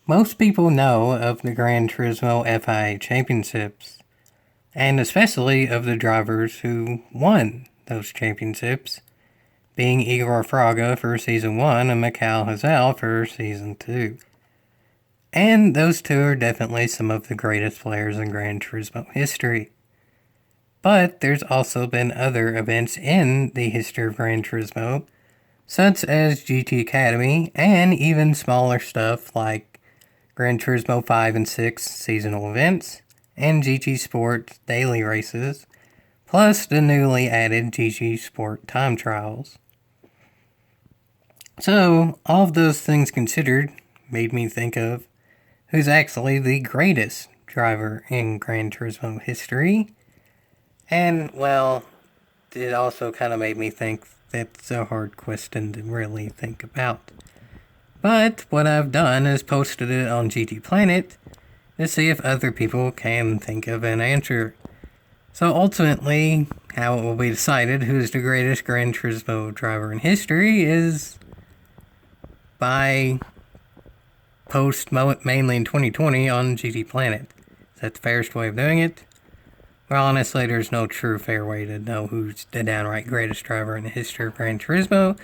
Most people know of the Gran Turismo FIA Championships, and especially of the drivers who won those championships, being Igor Fraga for Season 1 and Mikhail Hazal for Season 2. And those two are definitely some of the greatest players in Gran Turismo history. But there's also been other events in the history of Gran Turismo, such as GT Academy, and even smaller stuff like Gran Turismo 5 and 6 seasonal events, and GT Sport daily races, plus the newly added GT Sport time trials. So, all of those things considered made me think of who's actually the greatest driver in Gran Turismo history. And, well, it also kind of made me think that's a hard question to really think about. But what I've done is posted it on GTPlanet to see if other people can think of an answer. So ultimately, how it will be decided who's the greatest Gran Turismo driver in history is by post mainly in 2020 on GTPlanet. Is that the fairest way of doing it? Well, honestly, there's no true fair way to know who's the downright greatest driver in the history of Gran Turismo,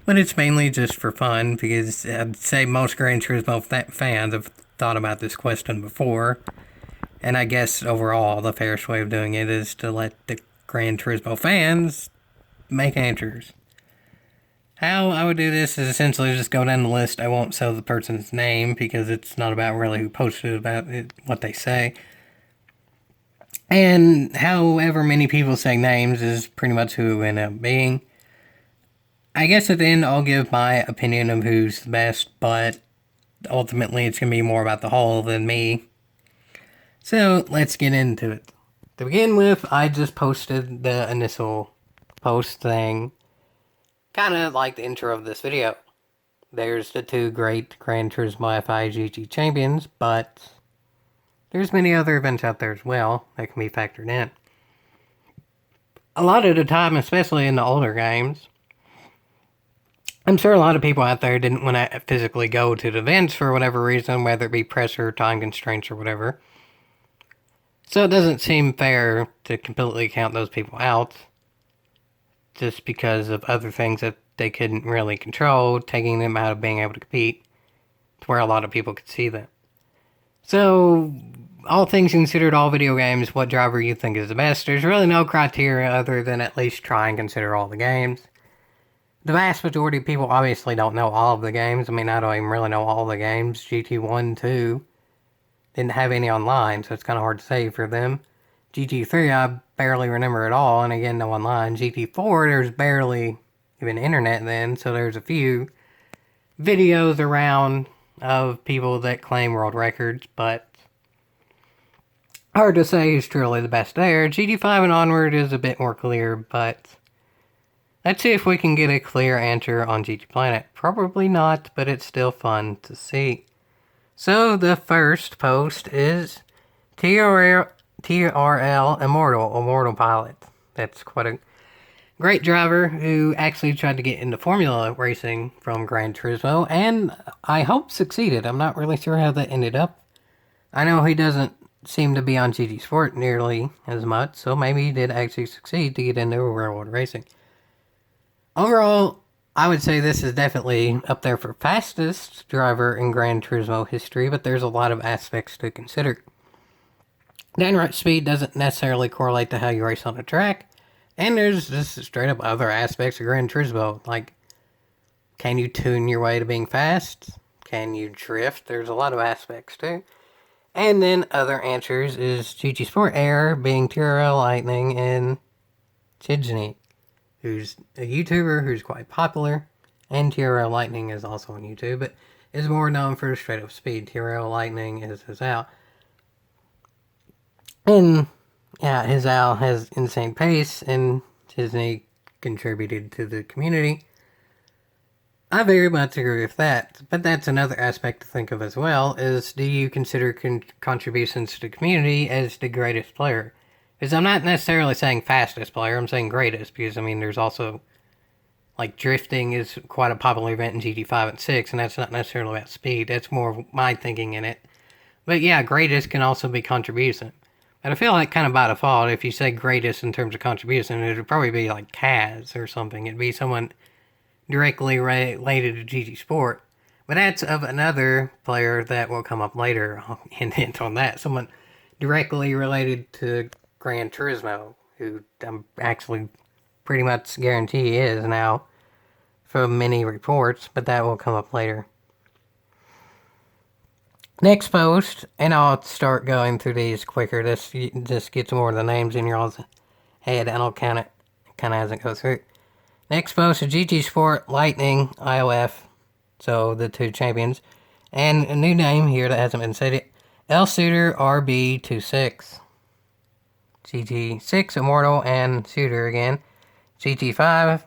but it's mainly just for fun, because I'd say most Gran Turismo fans have thought about this question before, and I guess overall the fairest way of doing it is to let the Gran Turismo fans make answers. How I would do this is essentially just go down the list. I won't say the person's name, because it's not about really who posted about it, what they say. And however many people say names is pretty much who it will end up being. I guess at the end I'll give my opinion of who's the best, but ultimately it's going to be more about the whole than me. So let's get into it. To begin with, I just posted the initial post thing, kind of like the intro of this video. There's the two great Gran Turismo FIA GT champions, but there's many other events out there as well that can be factored in. A lot of the time, especially in the older games, I'm sure a lot of people out there didn't want to physically go to the events for whatever reason, whether it be pressure, time constraints, or whatever. So it doesn't seem fair to completely count those people out just because of other things that they couldn't really control, taking them out of being able to compete to where a lot of people could see them. So, all things considered, all video games, what driver you think is the best, there's really no criteria other than at least try and consider all the games. The vast majority of people obviously don't know all of the games. I mean, I don't even really know all the games. GT1, 2 didn't have any online, so it's kind of hard to say for them. GT3, I barely remember at all, and again, no online. GT4, there's barely even internet then, so there's a few videos around of people that claim world records, but hard to say who's truly the best there. GT5 and onward is a bit more clear, but let's see if we can get a clear answer on GTPlanet. Probably not, but it's still fun to see. So the first post is TRL Immortal Pilot. That's quite a great driver who actually tried to get into Formula racing from Gran Turismo, and I hope succeeded. I'm not really sure how that ended up. I know he doesn't seem to be on GT Sport nearly as much, so maybe he did actually succeed to get into railroad racing. Overall, I would say this is definitely up there for fastest driver in Gran Turismo history, but there's a lot of aspects to consider. Downright speed doesn't necessarily correlate to how you race on a track, and there's just straight up other aspects of Gran Turismo, like, can you tune your way to being fast? Can you drift? There's a lot of aspects too. And then other answers is GT Sport Air being TRL Lightning and Chidney, who's a YouTuber who's quite popular, and TRL Lightning is also on YouTube, but is more known for straight up speed. TRL Lightning is his out. And yeah, his owl has insane pace, and Disney contributed to the community. I very much agree with that, but that's another aspect to think of as well, is do you consider contributions to the community as the greatest player? Because I'm not necessarily saying fastest player, I'm saying greatest, because, I mean, there's also like drifting is quite a popular event in GT5 and 6, and that's not necessarily about speed. That's more of my thinking in it. But yeah, greatest can also be contribution. But I feel like kind of by default, if you say greatest in terms of contribution, it would probably be like Kaz or something. It'd be someone directly related to GT Sport. But that's of another player that will come up later. I'll hint on that. Someone directly related to Gran Turismo, who I'm actually pretty much guarantee is now from many reports, but that will come up later. Next post, and I'll start going through these quicker. This just gets more of the names in your all's head, and I'll count it kind of as it goes through. Next post is GT Sport Lightning IOF, so the two champions, and a new name here that hasn't been said yet, L Suitor RB26. GT6 Immortal and Suitor again. GT5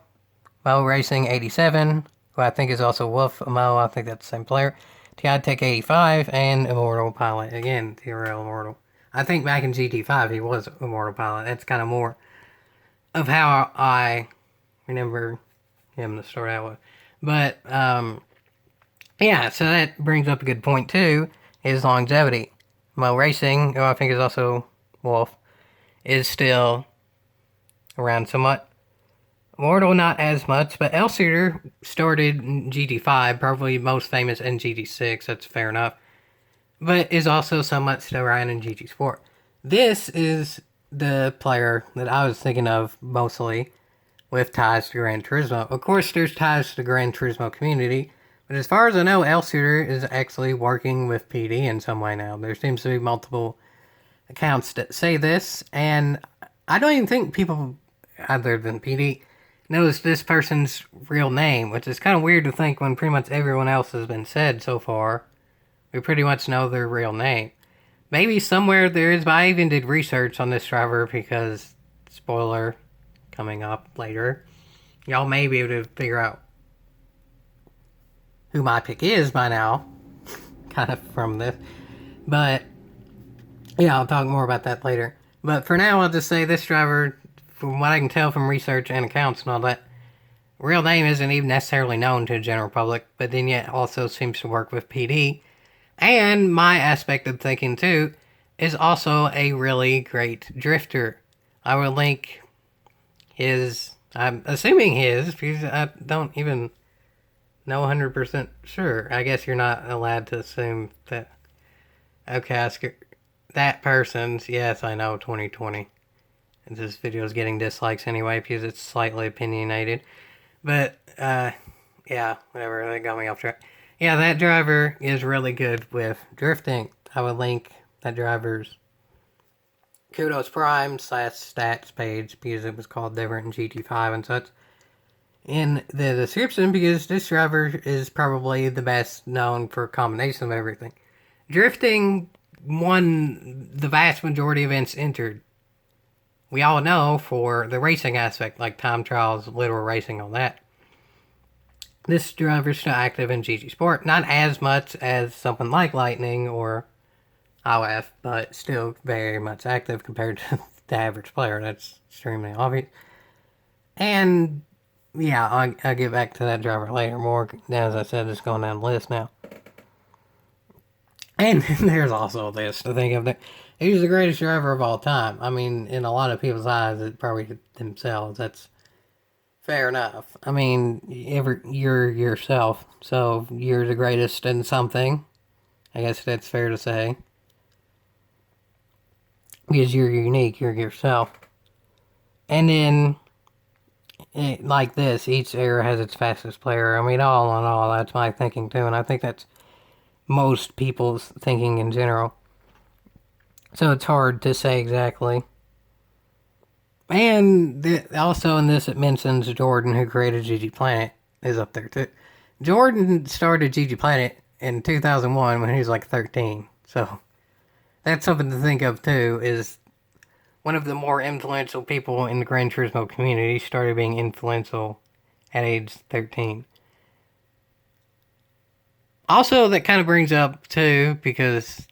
Mo Racing 87, who I think is also Wolf Mo. I think that's the same player. TI Tech 85 and Immortal Pilot again. TRL Immortal. I think back in GT5 he was Immortal Pilot. That's kind of more of how I remember him to start out with. But yeah, so that brings up a good point too. His longevity. Mo Racing, who I think is also Wolf, is still around somewhat. Immortal, not as much, but L Suitor started in GT5, probably most famous in GT6, that's fair enough, but is also somewhat still around in GT Sport. This is the player that I was thinking of mostly with ties to Gran Turismo. Of course, there's ties to the Gran Turismo community, but as far as I know, L Suitor is actually working with PD in some way now. There seems to be multiple accounts that say this, and I don't even think people other than PD knows this person's real name, which is kind of weird to think when pretty much everyone else has been said so far. We pretty much know their real name. Maybe somewhere there is, but I even did research on this driver because, spoiler, coming up later, y'all may be able to figure out who my pick is by now, kind of from this. But yeah, I'll talk more about that later. But for now, I'll just say this driver, from what I can tell from research and accounts and all that, real name isn't even necessarily known to the general public, but then yet also seems to work with PD. And my aspect of thinking too is also a really great drifter. I will link his, I'm assuming his, because I don't even know 100% sure. I guess you're not allowed to assume that. Okay, that person's, yes, I know, 2020. And this video is getting dislikes anyway because it's slightly opinionated. But, yeah, whatever, they got me off track. Yeah, that driver is really good with drifting. I would link that driver's Kudos Prime / stats page because it was called different in GT5 and such in the description, because this driver is probably the best known for a combination of everything. Drifting won the vast majority of events entered. We all know for the racing aspect, like time trials, literal racing, all that. This driver is still active in GT Sport. Not as much as something like Lightning or IOF, but still very much active compared to the average player. That's extremely obvious. And yeah, I'll get back to that driver later more. As I said, just going down the list now. And there's also this to think of that. He's the greatest driver of all time. I mean, in a lot of people's eyes, it probably themselves. That's fair enough. I mean, you're yourself. So you're the greatest in something. I guess that's fair to say. Because you're unique. You're yourself. And then, like this, each era has its fastest player. I mean, all in all, that's my thinking too. And I think that's most people's thinking in general. So it's hard to say exactly. And also in this, it mentions Jordan, who created GTPlanet, is up there too. Jordan started GTPlanet in 2001 when he was like 13. So that's something to think of too, is one of the more influential people in the Gran Turismo community started being influential at age 13. Also, that kind of brings up too, because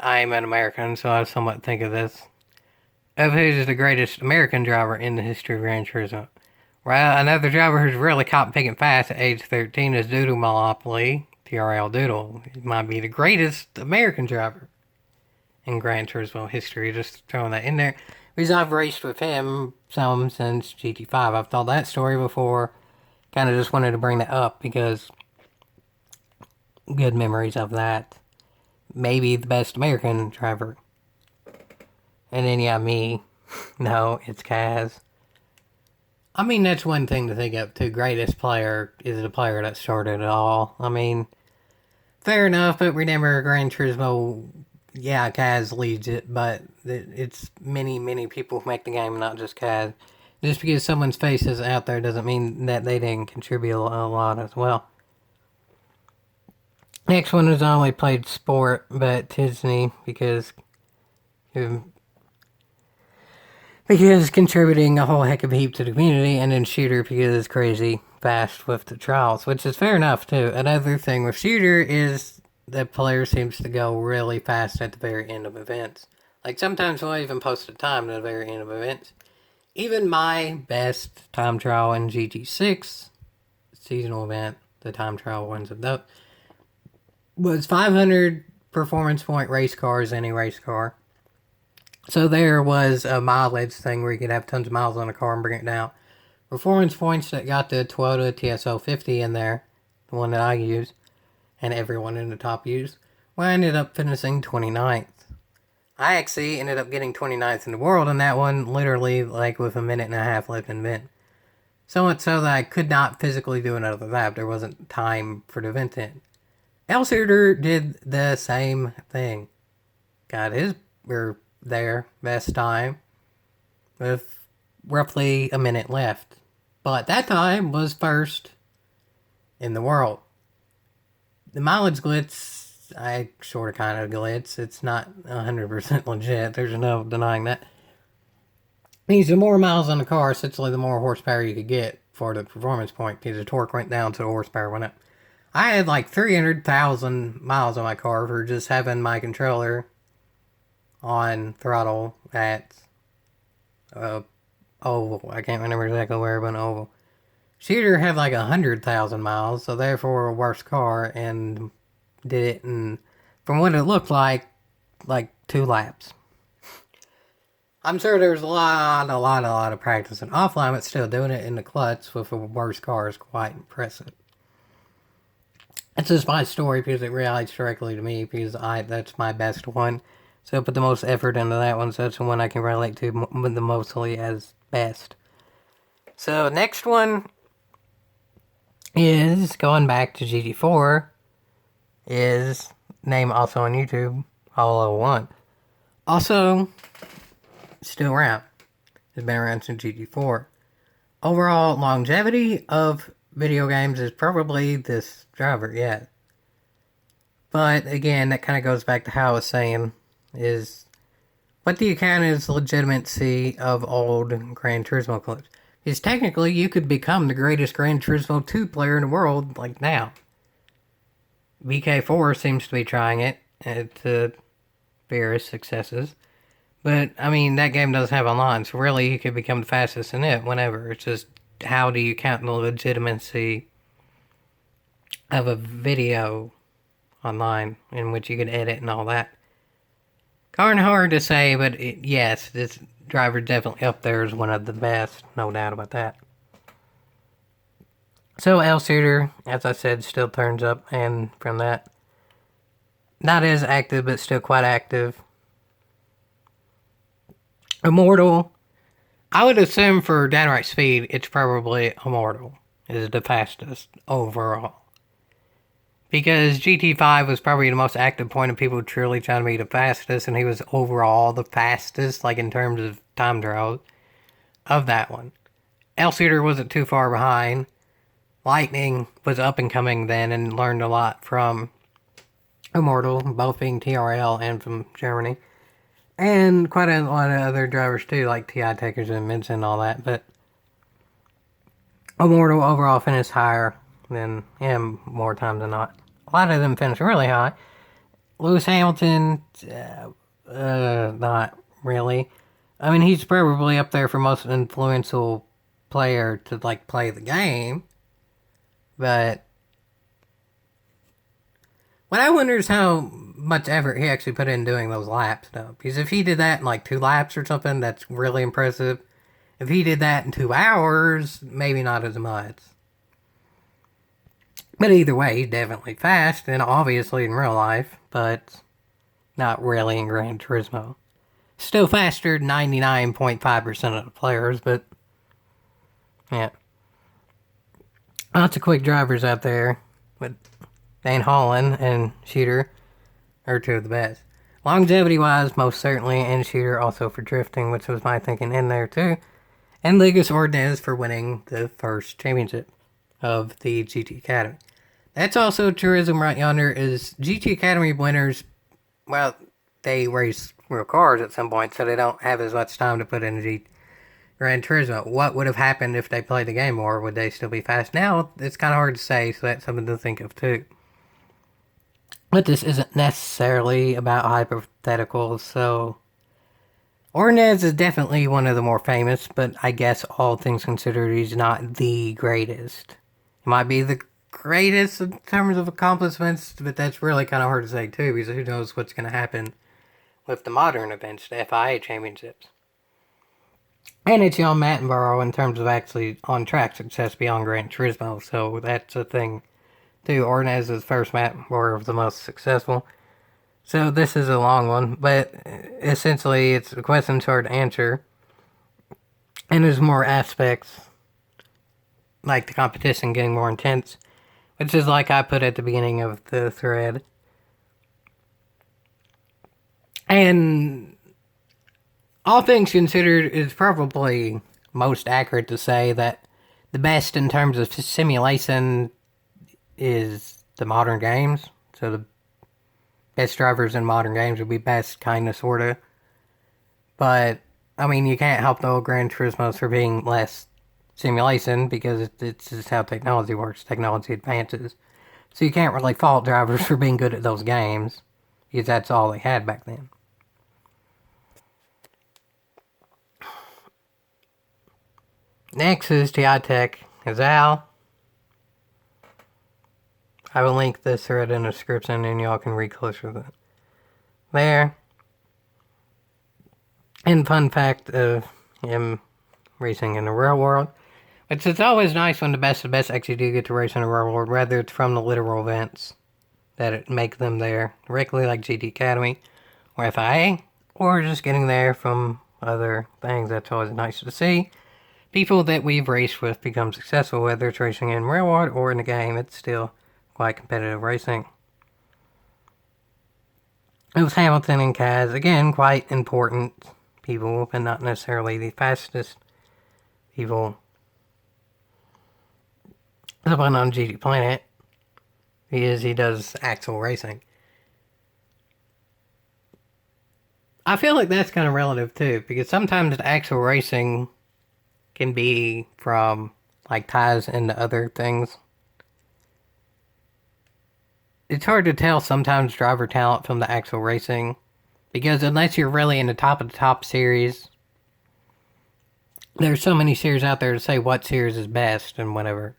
I'm an American, so I somewhat think of this, of who's the greatest American driver in the history of Gran Turismo. Well, another driver who's really caught picking fast at age 13 is Doodle Monopoly, TRL Doodle. He might be the greatest American driver in Gran Turismo history, just throwing that in there. Because I've raced with him some since GT5. I've told that story before. Kind of just wanted to bring that up because good memories of that. Maybe the best American driver. And then, yeah, me. No, it's Kaz. I mean, that's one thing to think of, too. Greatest player is the player that started it all. I mean, fair enough, but remember, Gran Turismo, yeah, Kaz leads it, but it's many, many people who make the game, not just Kaz. Just because someone's face is out there doesn't mean that they didn't contribute a lot as well. Next one is I only played Sport, but Disney because contributing a whole heck of a heap to the community, and then Shooter because it's crazy fast with the trials, which is fair enough too. Another thing with Shooter is that player seems to go really fast at the very end of events. Like sometimes we'll even post a time at the very end of events. Even my best time trial in GT6 seasonal event, the time trial ones of those, was 500 performance point race cars, any race car. So there was a mileage thing where you could have tons of miles on a car and bring it down. Performance points that got the Toyota TSO 50 in there, the one that I use, and everyone in the top used, well, I ended up finishing 29th. I actually ended up getting 29th in the world in that one, literally like with a minute and a half left in event. So much so that I could not physically do another lap. There wasn't time for the event in. Elsuter did the same thing. Got his their best time with roughly a minute left. But that time was first in the world. The mileage glitch, I sort of kind of glitch. It's not 100% legit. There's no denying that. Means the more miles on the car, essentially the more horsepower you could get for the performance point because the torque went down so the horsepower went up. I had like 300,000 miles on my car for just having my controller on throttle at oval. I can't remember exactly where, but an oval. Shooter had like 100,000 miles, so therefore a worse car, and did it in, from what it looked like 2 laps. I'm sure there was a lot of practice and offline, but still doing it in the clutch with a worse car is quite impressive. It's just my story because it relates directly to me because that's my best one. So I put the most effort into that one, so that's the one I can relate to the mostly as best. So next one is going back to GT4 is name also on YouTube, Hollow 1. Also, still around. Has been around since GT4. Overall longevity of video games is probably this driver, yeah. But again, that kind of goes back to how I was saying, is what do you count as legitimacy of old Gran Turismo clips? Because technically you could become the greatest Gran Turismo 2 player in the world, like now. VK4 seems to be trying it to various successes. But, I mean, that game doesn't have online, so really you could become the fastest in it whenever. It's just, how do you count the legitimacy of a video online in which you could edit and all that? Kind of hard to say, but yes, this driver definitely up there is one of the best, no doubt about that. So, L-Shooter, as I said, still turns up, and from that, not as active, but still quite active. Immortal, I would assume for downright speed, it's probably Immortal is the fastest overall. Because GT5 was probably the most active point of people truly trying to be the fastest, and he was overall the fastest, like in terms of time trials, of that one. L-Shooter wasn't too far behind. Lightning was up and coming then and learned a lot from Immortal, both being TRL and from Germany. And quite a lot of other drivers too, like TI Takers and Mints and all that. But Immortal overall finished higher than him more times than not. A lot of them finished really high. Lewis Hamilton, not really. I mean, he's probably up there for most influential player to like play the game. But what I wonder is how much effort he actually put in doing those laps, though. Because if he did that in like 2 laps or something, that's really impressive. If he did that in 2 hours, maybe not as much. But either way, he's definitely fast, and obviously in real life, but not really in Gran Turismo. Still faster than 99.5% of the players, but yeah. Lots of quick drivers out there, but Van Hollen and Shooter are two of the best. Longevity-wise, most certainly, and Shooter also for drifting, which was my thinking in there too. And Lucas Ordonez for winning the first championship of the GT Academy. That's also tourism right yonder, is GT Academy winners, well, they race real cars at some point, so they don't have as much time to put in Gran Turismo. What would have happened if they played the game more? Would they still be fast? Now, it's kind of hard to say, so that's something to think of too. But this isn't necessarily about hypotheticals, so Ordonez is definitely one of the more famous, but I guess all things considered, he's not the greatest. He might be the greatest in terms of accomplishments, but that's really kind of hard to say too, because who knows what's going to happen with the modern events, the FIA championships. And it's Jan Mattenborough in terms of actually on-track success beyond Gran Turismo, so that's a thing too. Ordonez's first Mattenborough was the most successful. So this is a long one, but essentially it's a question hard to answer. And there's more aspects, like the competition getting more intense, which is like I put at the beginning of the thread. And all things considered, it's probably most accurate to say that the best in terms of simulation is the modern games. So the best drivers in modern games would be best, kinda, sorta. But, I mean, you can't help the old Gran Turismos for being less simulation, because it's just how technology works. Technology advances. So you can't really fault drivers for being good at those games, because that's all they had back then. Next is TI Tech Hazal. I will link this thread in the description and y'all can read closer there. And fun fact of him racing in the real world. It's always nice when the best of the best actually do get to race in the real world, whether it's from the literal events that make them there directly, like GT Academy or FIA, or just getting there from other things. That's always nice to see. People that we've raced with become successful, whether it's racing in real world or in the game. It's still quite competitive racing. It was Hamilton and Kaz, again, quite important people, but not necessarily the fastest people. Someone on GTPlanet, he does actual racing. I feel like that's kind of relative too, because sometimes the actual racing can be from like ties into other things. It's hard to tell sometimes driver talent from the actual racing, because unless you're really in the top of the top series, there's so many series out there to say what series is best and whatever.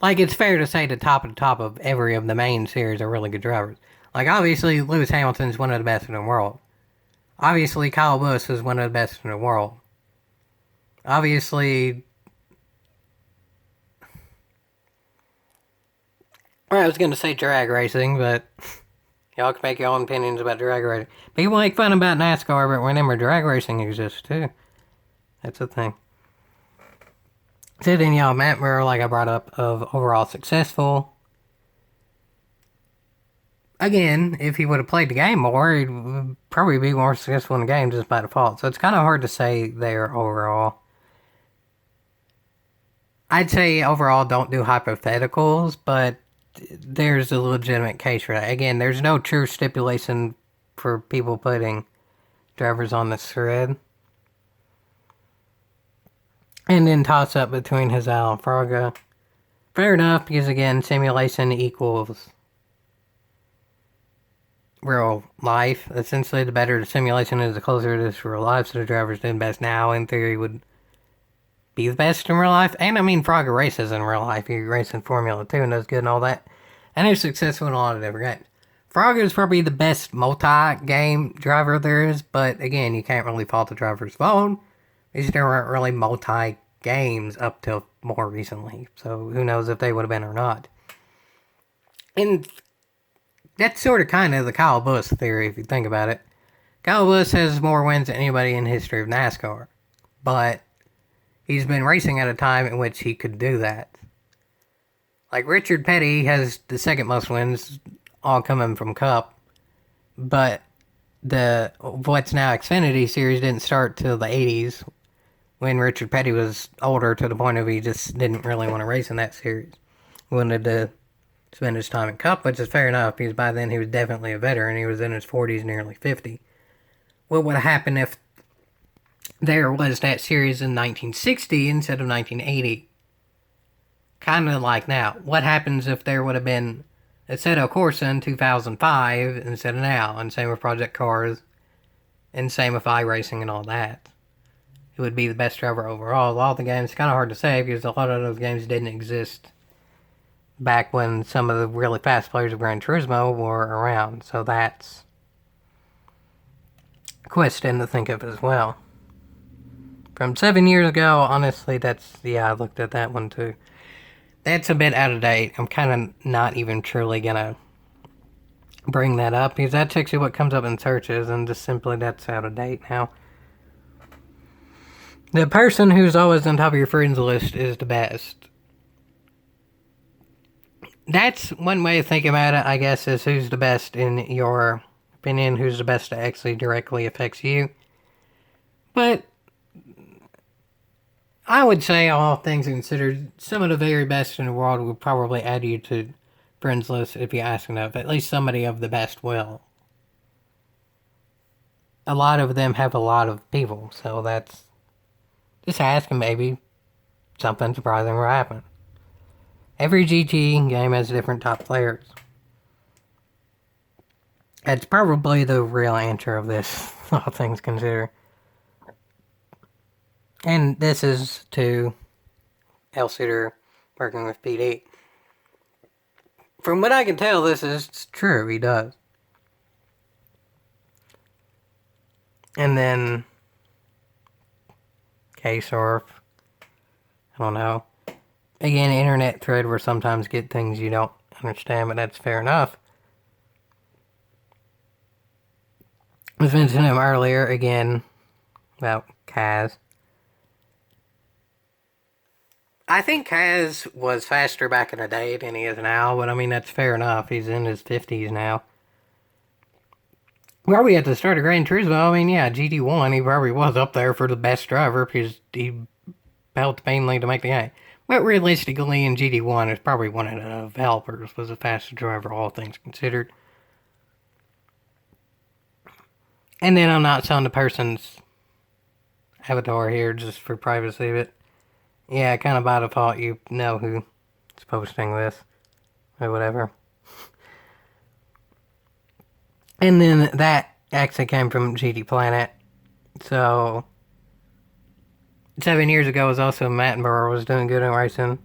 Like, it's fair to say the top of every of the main series are really good drivers. Like, obviously, Lewis Hamilton is one of the best in the world. Obviously, Kyle Busch is one of the best in the world. Obviously, I was going to say drag racing, but y'all can make your own opinions about drag racing. People make fun about NASCAR, but remember, drag racing exists too. That's the thing. So then y'all, Matt Murrow, like I brought up, of overall successful. Again, if he would have played the game more, he would probably be more successful in the game just by default. So it's kind of hard to say there overall. I'd say overall don't do hypotheticals, but there's a legitimate case for that. Again, there's no true stipulation for people putting drivers on this thread. And then toss up between Hazal and Fraga. Fair enough, because again, simulation equals real life. Essentially, the better the simulation is, the closer it is to real life. So the drivers doing best now, in theory, would be the best in real life. And I mean, Frogger races in real life. He races in Formula 2 and does good and all that. And he's successful in a lot of different games. Frogger is probably the best multi-game driver there is, but again, you can't really fault the driver's fault. These weren't really multi-games up till more recently, so who knows if they would have been or not. And that's sort of kind of the Kyle Busch theory, if you think about it. Kyle Busch has more wins than anybody in the history of NASCAR, but he's been racing at a time in which he could do that. Like Richard Petty has the second most wins, all coming from Cup, but the what's now Xfinity series didn't start till the 80s, when Richard Petty was older to the point of he just didn't really want to race in that series. He wanted to spend his time in Cup, which is fair enough, because by then he was definitely a veteran. He was in his 40s, nearly 50. What would happen if there was that series in 1960 instead of 1980? Kind of like now. What happens if there would have been Assetto Corsa in 2005 instead of now? And same with Project Cars, and same with iRacing and all that. Who would be the best driver overall? All the games, kind of hard to say, because a lot of those games didn't exist back when some of the really fast players of Gran Turismo were around. So that's a question to think of as well. From 7 years ago, honestly, I looked at that one too. That's a bit out of date. I'm kind of not even truly gonna bring that up, because that's actually what comes up in searches, and just simply that's out of date now. The person who's always on top of your friends list is the best. That's one way of thinking about it, I guess, is who's the best in your opinion, who's the best that actually directly affects you. But I would say, all things considered, some of the very best in the world would probably add you to friends list if you ask enough. At least somebody of the best will. A lot of them have a lot of people, so that's... Just ask and maybe something surprising will happen. Every GT game has different top players. That's probably the real answer of this, all things considered. And this is to L-Suiter working with PD. From what I can tell, this is true. He does. And then K-Surf. I don't know. Again, internet thread where sometimes get things you don't understand, but that's fair enough. I was mentioning him earlier, again, about Kaz. I think Kaz was faster back in the day than he is now, but I mean, that's fair enough. He's in his 50s now. Probably at the start of Gran Turismo, I mean, yeah, GT1, he probably was up there for the best driver, because he helped mainly to make the game. But realistically, in GT1, it's probably one of the developers was the fastest driver, all things considered. And then I'm not showing the person's avatar here just for privacy, but yeah, kind of by default, you know who's posting this, or whatever. And then that actually came from GTPlanet. So 7 years ago was also Mattenborough was doing good in racing.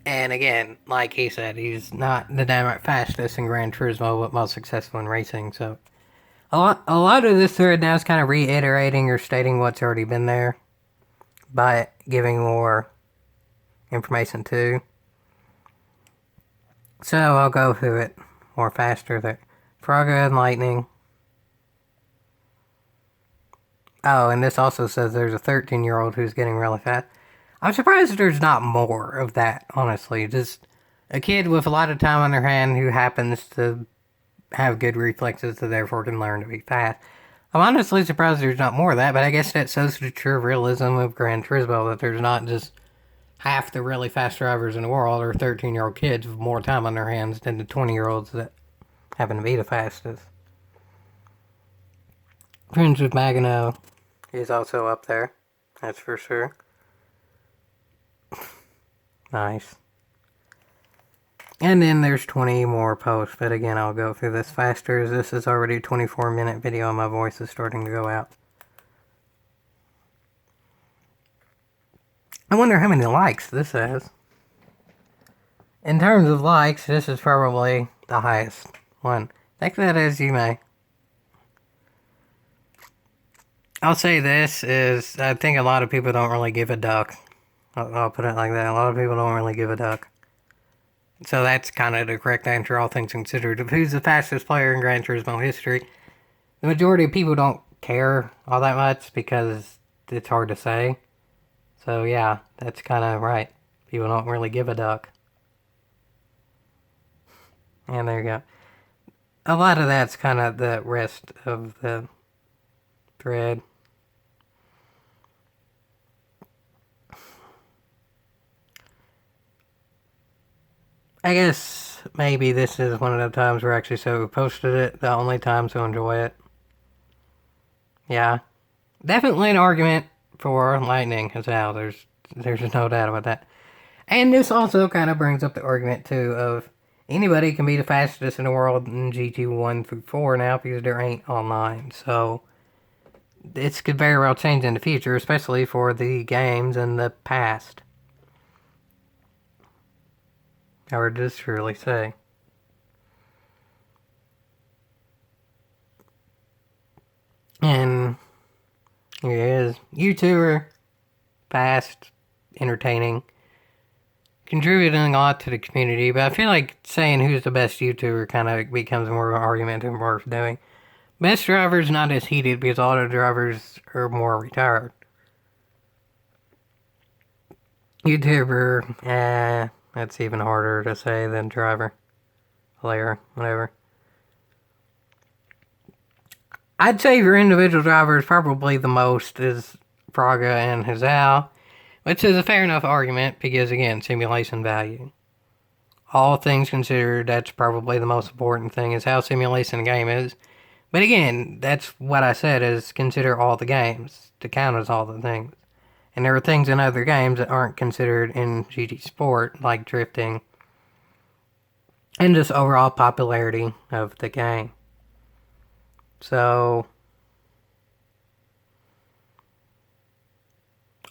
And again, like he said, he's not the damn fastest in Gran Turismo, but most successful in racing. So a lot of this thread now is kind of reiterating or stating what's already been there, but giving more information too. So I'll go through it more faster there. Frogger and Lightning. Oh, and this also says there's a 13-year-old who's getting really fast. I'm surprised there's not more of that, honestly. Just a kid with a lot of time on their hand who happens to have good reflexes, so therefore can learn to be fast. I'm honestly surprised there's not more of that, but I guess that shows the true realism of Gran Turismo, that there's not just half the really fast drivers in the world are 13-year-old kids with more time on their hands than the 20-year-olds that happen to be the fastest. Friends with Magano is also up there, that's for sure. Nice. And then there's 20 more posts, but again, I'll go through this faster, as this is already a 24-minute video and my voice is starting to go out. I wonder how many likes this has. In terms of likes, this is probably the highest one. Take that as you may. I'll say this is, I think a lot of people don't really give a duck. I'll put it like that. A lot of people don't really give a duck. So that's kind of the correct answer, all things considered. Of who's the fastest player in Gran Turismo history, the majority of people don't care all that much because it's hard to say. So yeah, that's kind of right. People don't really give a duck. And there you go. A lot of that's kind of the rest of the thread. I guess maybe this is one of the times where actually so posted it, the only time to enjoy it. Yeah. Definitely an argument for Lightning as well. There's no doubt about that. And this also kind of brings up the argument too of anybody can be the fastest in the world in GT1 through 4 now because there ain't online. So this could very well change in the future, especially for the games in the past. Hard to truly say. And here he is. YouTuber, fast, entertaining, contributing a lot to the community, but I feel like saying who's the best YouTuber kind of becomes more of an argument than worth doing. Best driver's not as heated because all the drivers are more retired. YouTuber, that's even harder to say than driver. Player, whatever. I'd say for individual drivers, probably the most is Praga and Hazal, which is a fair enough argument because, again, simulation value. All things considered, that's probably the most important thing is how simulation a game is. But again, that's what I said is consider all the games to count as all the things. And there are things in other games that aren't considered in GT Sport, like drifting, and just overall popularity of the game. So,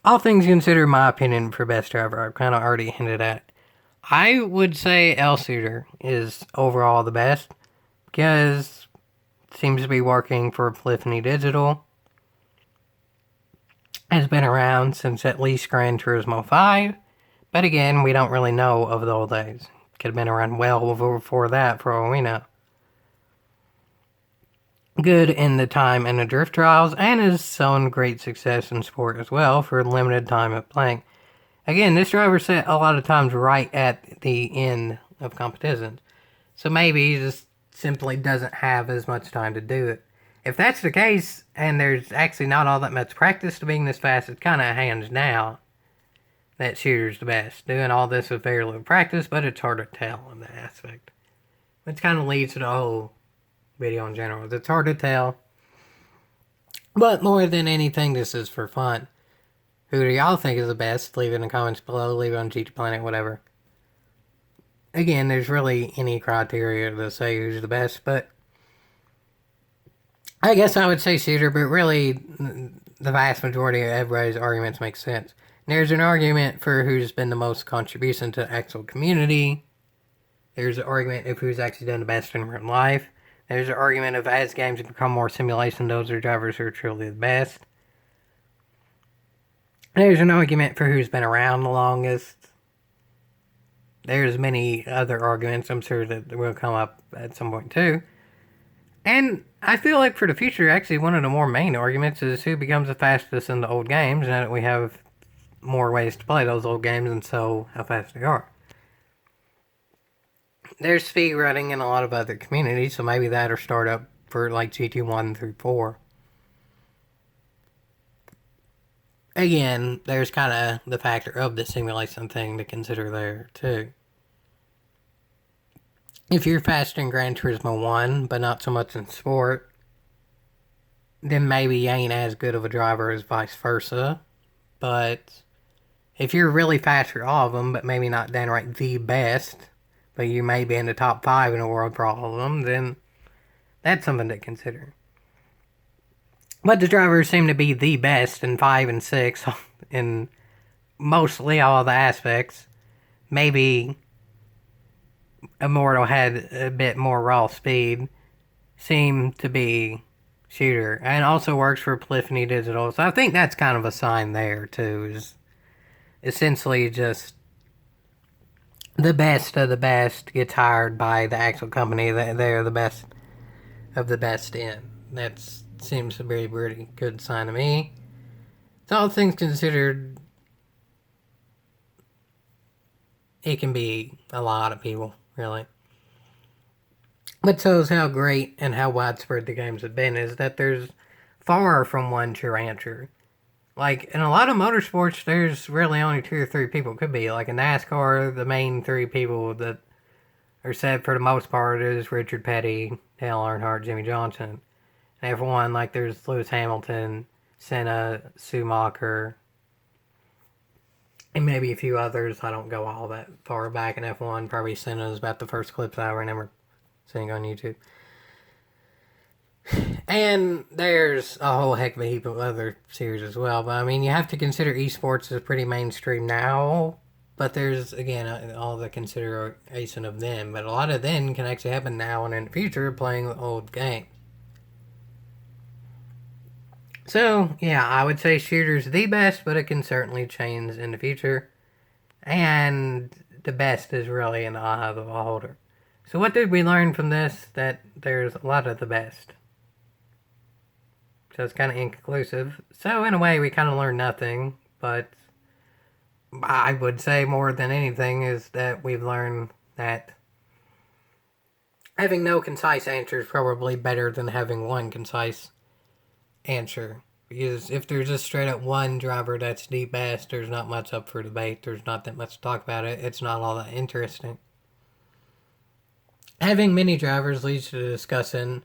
all things considered, my opinion for best driver, I've kind of already hinted at. I would say El Suitor is overall the best because it seems to be working for Polyphony Digital. Has been around since at least Gran Turismo 5, but again, we don't really know of the old days. Could have been around well before that, for all we know. Good in the time in the drift trials, and has shown great success in sport as well for a limited time of playing. Again, this driver set a lot of times right at the end of competitions, so maybe he just simply doesn't have as much time to do it. If that's the case, and there's actually not all that much practice to being this fast, it's kind of hands down that Shooter's the best. Doing all this with very little practice, but it's hard to tell in that aspect. Which kind of leads to the whole video in general. It's hard to tell. But more than anything, this is for fun. Who do y'all think is the best? Leave it in the comments below. Leave it on GTPlanet, whatever. Again, there's really any criteria to say who's the best, but I guess I would say Shooter, but really, the vast majority of everybody's arguments make sense. There's an argument for who's been the most contribution to the actual community. There's an argument of who's actually done the best in real life. There's an argument of as games become more simulation, those are drivers who are truly the best. There's an argument for who's been around the longest. There's many other arguments I'm sure that will come up at some point too. And I feel like for the future, actually, one of the more main arguments is who becomes the fastest in the old games, now that we have more ways to play those old games, and so how fast they are. There's speed running in a lot of other communities, so maybe that'll start up for like GT1 through 4. Again, there's kind of the factor of the simulation thing to consider there, too. If you're faster in Gran Turismo 1, but not so much in sport, then maybe you ain't as good of a driver as vice versa. But if you're really fast for all of them, but maybe not downright the best, but you may be in the top 5 in the world for all of them, then that's something to consider. But the drivers seem to be the best in 5 and 6 in mostly all the aspects. Maybe Immortal had a bit more raw speed, seemed to be Shooter, and also works for Polyphony Digital. So I think that's kind of a sign there too. Is essentially just the best of the best gets hired by the actual company that they're the best of the best in. That seems to be a pretty good sign to me. So all things considered, it can be a lot of people, really. What shows how great and how widespread the games have been is that there's far from one true answer. Like, in a lot of motorsports, there's really only two or three people. It could be, like in NASCAR, the main three people that are said for the most part is Richard Petty, Dale Earnhardt, Jimmy Johnson. And F1, like, there's Lewis Hamilton, Senna, Schumacher, and maybe a few others. I don't go all that far back in F1. Probably Senna is about the first clips I remember seeing on YouTube. And there's a whole heck of a heap of other series as well. But I mean, you have to consider esports as pretty mainstream now. But there's, again, all the consideration of them. But a lot of them can actually happen now and in the future playing old games. So, yeah, I would say Shooter's the best, but it can certainly change in the future. And the best is really in the eye of the beholder. So what did we learn from this? That there's a lot of the best. So it's kind of inconclusive. So in a way, we kind of learned nothing. But I would say more than anything is that we've learned that having no concise answer is probably better than having one concise answer. Because if there's just straight up one driver that's the best, there's not much up for debate. There's not that much to talk about it. It's not all that interesting. Having many drivers leads to discussing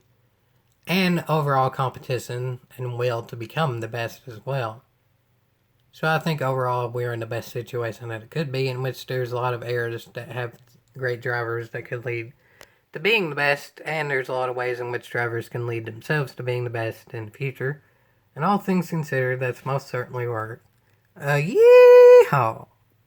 and overall competition and will to become the best as well. So I think overall we're in the best situation that it could be, in which there's a lot of areas that have great drivers that could lead to being the best, and there's a lot of ways in which drivers can lead themselves to being the best in the future. And all things considered, that's most certainly worth a yeehaw.